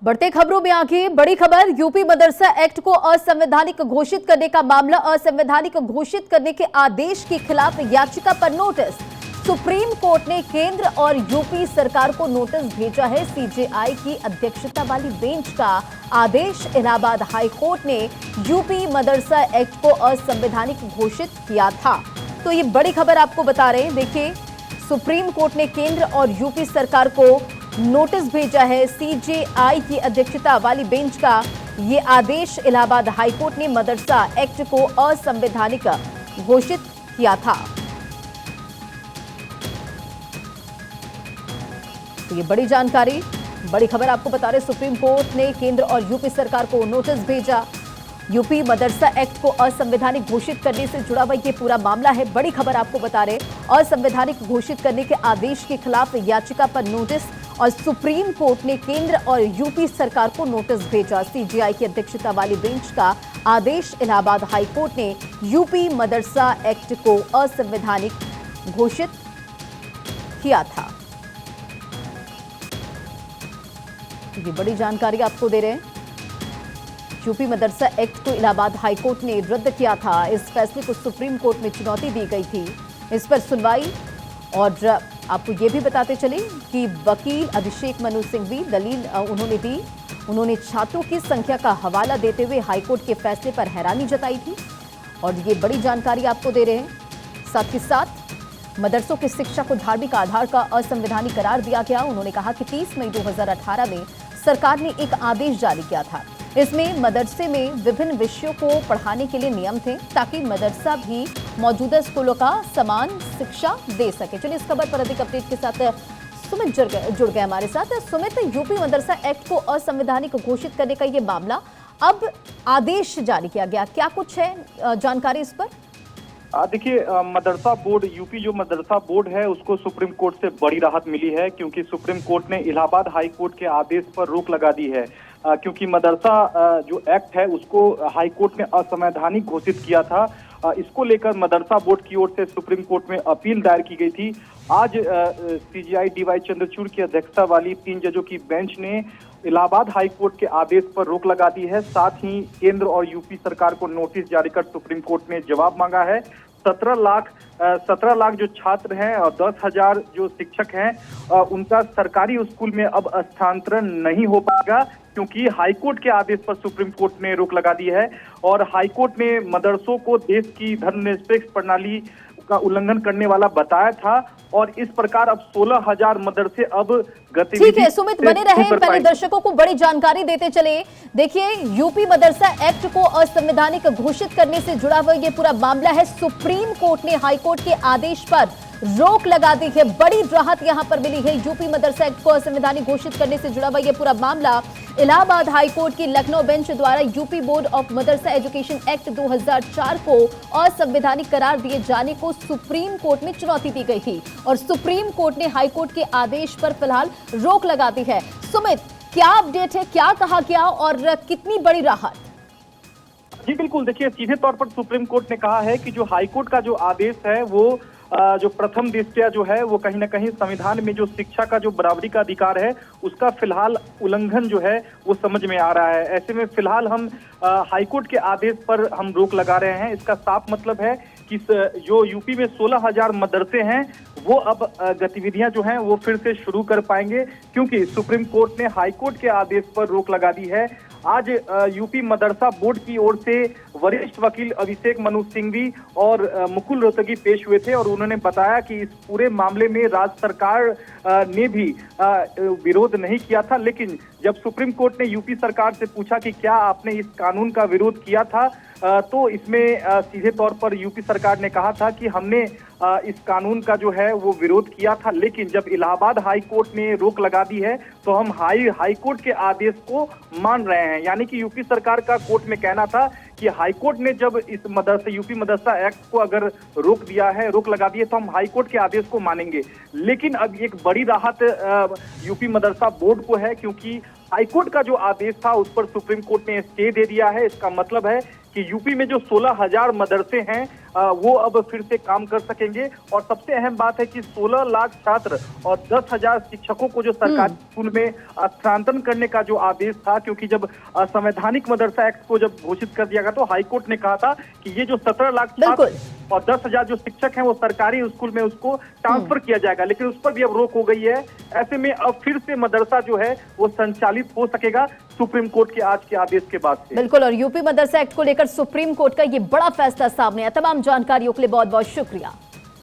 बढ़ते खबरों में आगे बड़ी खबर, यूपी मदरसा एक्ट को असंवैधानिक घोषित करने का मामला। असंवैधानिक घोषित करने के आदेश के खिलाफ याचिका पर नोटिस। सुप्रीम कोर्ट ने केंद्र और यूपी सरकार को नोटिस भेजा है। सीजेआई की अध्यक्षता वाली बेंच का आदेश। इलाहाबाद हाई कोर्ट ने यूपी मदरसा एक्ट को असंवैधानिक घोषित किया था। तो ये बड़ी खबर आपको बता रहे हैं। देखिए, सुप्रीम कोर्ट ने केंद्र और यूपी सरकार को नोटिस भेजा है। सीजेआई की अध्यक्षता वाली बेंच का ये आदेश। इलाहाबाद हाई कोर्ट ने मदरसा एक्ट को असंवैधानिक घोषित किया था। तो ये बड़ी जानकारी, बड़ी खबर आपको बता रहे, सुप्रीम कोर्ट ने केंद्र और यूपी सरकार को नोटिस भेजा। यूपी मदरसा एक्ट को असंवैधानिक घोषित करने से जुड़ा हुआ ये पूरा मामला है। बड़ी खबर आपको बता रहे, असंवैधानिक घोषित करने के आदेश के खिलाफ याचिका पर नोटिस और सुप्रीम कोर्ट ने केंद्र और यूपी सरकार को नोटिस भेजा। सीजेआई की अध्यक्षता वाली बेंच का आदेश। इलाहाबाद हाई कोर्ट ने यूपी मदरसा एक्ट को असंवैधानिक घोषित किया था। ये बड़ी जानकारी आपको दे रहे हैं। यूपी मदरसा एक्ट को इलाहाबाद हाई कोर्ट ने रद्द किया था। इस फैसले को सुप्रीम कोर्ट में चुनौती दी गई थी। इस पर सुनवाई, और आपको ये भी बताते चले कि वकील अभिषेक मनु सिंघवी दलील उन्होंने दी। उन्होंने छात्रों की संख्या का हवाला देते हुए हाईकोर्ट के फैसले पर हैरानी जताई थी, और ये बड़ी जानकारी आपको दे रहे हैं। साथ ही साथ मदरसों की शिक्षा को धार्मिक आधार का असंवैधानिक करार दिया गया। उन्होंने कहा कि 30 मई 2018 में सरकार ने एक आदेश जारी किया था। इसमें मदरसे में विभिन्न विषयों को पढ़ाने के लिए नियम थे, ताकि मदरसा भी मौजूदा स्कूलों का समान शिक्षा दे सके। चलिए, इस खबर पर अधिक अपडेट के साथ सुमित जुड़ गए हमारे साथ। सुमित, यूपी मदरसा एक्ट को असंवैधानिक घोषित करने का ये मामला, अब आदेश जारी किया गया, क्या कुछ है जानकारी इस पर? देखिए, मदरसा बोर्ड, यूपी जो मदरसा बोर्ड है उसको सुप्रीम कोर्ट से बड़ी राहत मिली है, क्योंकि सुप्रीम कोर्ट ने इलाहाबाद हाई कोर्ट के आदेश पर रोक लगा दी है। क्योंकि मदरसा जो एक्ट है उसको हाई कोर्ट ने असंवैधानिक घोषित किया था। इसको लेकर मदरसा बोर्ड की ओर से सुप्रीम कोर्ट में अपील दायर की गई थी। आज सीजेआई डीवाई चंद्रचूड़ की अध्यक्षता वाली 3 जजों की बेंच ने इलाहाबाद हाई कोर्ट के आदेश पर रोक लगा दी है। साथ ही केंद्र और यूपी सरकार को नोटिस जारी कर सुप्रीम कोर्ट ने जवाब मांगा है। 17 लाख जो छात्र हैं और 10,000 जो शिक्षक हैं, उनका सरकारी स्कूल में अब स्थानांतरण नहीं हो पाएगा, क्योंकि हाईकोर्ट के आदेश पर सुप्रीम कोर्ट ने रोक लगा दी है। और हाईकोर्ट ने मदरसों को देश की धर्मनिरपेक्ष प्रणाली का उल्लंघन करने वाला बताया था, और इस प्रकार अब 16,000 मदरसे अब गतिविधि। ठीक है सुमित, बने रहे, पहले दर्शकों को बड़ी जानकारी देते चले। देखिए, यूपी मदरसा एक्ट को असंवैधानिक घोषित करने से जुड़ा हुआ ये पूरा मामला है। सुप्रीम कोर्ट ने हाईकोर्ट के आदेश पर रोक लगा दी है। बड़ी राहत यहां पर मिली है। यूपी मदरसा एक्ट को असंवैधानिक घोषित करने से जुड़ा हुआ ये पूरा मामला इलाहाबाद हाई कोर्ट की लखनऊ बेंच द्वारा UP board of Madrasa education act 2004 को असंवैधानिक करार दिए जाने को सुप्रीम कोर्ट में चुनौती दी गई थी, और सुप्रीम कोर्ट ने हाई कोर्ट के आदेश पर फिलहाल रोक लगा दी है। सुमित, क्या अपडेट है, क्या कहा गया और कितनी बड़ी राहत? जी बिल्कुल, देखिए, सीधे तौर पर सुप्रीम कोर्ट ने कहा है कि जो हाईकोर्ट का जो आदेश है वो जो प्रथम दृष्टया जो है वो कहीं ना कहीं संविधान में जो शिक्षा का जो बराबरी का अधिकार है उसका फिलहाल उल्लंघन जो है वो समझ में आ रहा है। ऐसे में फिलहाल हम हाईकोर्ट के आदेश पर हम रोक लगा रहे हैं। इसका साफ मतलब है कि जो यूपी में 16,000 मदरसे हैं वो अब गतिविधियां जो हैं वो फिर से शुरू कर पाएंगे, क्योंकि सुप्रीम कोर्ट ने हाईकोर्ट के आदेश पर रोक लगा दी है। आज यूपी मदरसा बोर्ड की ओर से वरिष्ठ वकील अभिषेक मनु सिंघवी और मुकुल रोहतगी पेश हुए थे, और उन्होंने बताया कि इस पूरे मामले में राज्य सरकार ने भी विरोध नहीं किया था। लेकिन जब सुप्रीम कोर्ट ने यूपी सरकार से पूछा कि क्या आपने इस कानून का विरोध किया था, तो इसमें सीधे तौर पर यूपी सरकार ने कहा था कि हमने इस कानून का जो है वो विरोध किया था, लेकिन जब इलाहाबाद हाई कोर्ट ने रोक लगा दी है तो हम हाई कोर्ट के आदेश को मान रहे हैं। यानी कि यूपी सरकार का कोर्ट में कहना था कि हाई कोर्ट ने जब इस यूपी मदरसा एक्ट को अगर रोक दिया है, रोक लगा दी है, तो हम हाई कोर्ट के आदेश को मानेंगे। लेकिन अब एक बड़ी राहत यूपी मदरसा बोर्ड को है, क्योंकि हाईकोर्ट का जो आदेश था उस पर सुप्रीम कोर्ट ने स्टे दे दिया है। इसका मतलब है कि यूपी में जो 16,000 मदरसे हैं वो अब फिर से काम कर सकेंगे। और सबसे अहम बात है कि 16 लाख छात्र और 10,000 शिक्षकों को जो सरकारी स्कूल में स्थानांतरण करने का जो आदेश था, क्योंकि जब संवैधानिक मदरसा एक्ट को जब घोषित कर दिया गया तो हाईकोर्ट ने कहा था कि ये जो 17 लाख छात्र और 10,000 जो शिक्षक हैं वो सरकारी स्कूल में उसको ट्रांसफर किया जाएगा, लेकिन उस पर भी अब रोक हो गई है। ऐसे में अब फिर से मदरसा जो है वो संचालित हो सकेगा सुप्रीम कोर्ट के आज के आदेश के बाद से। बिल्कुल, और यूपी मदरसा एक्ट को लेकर सुप्रीम कोर्ट का ये बड़ा फैसला सामने आया। तमाम जानकारियों के लिए बहुत बहुत शुक्रिया।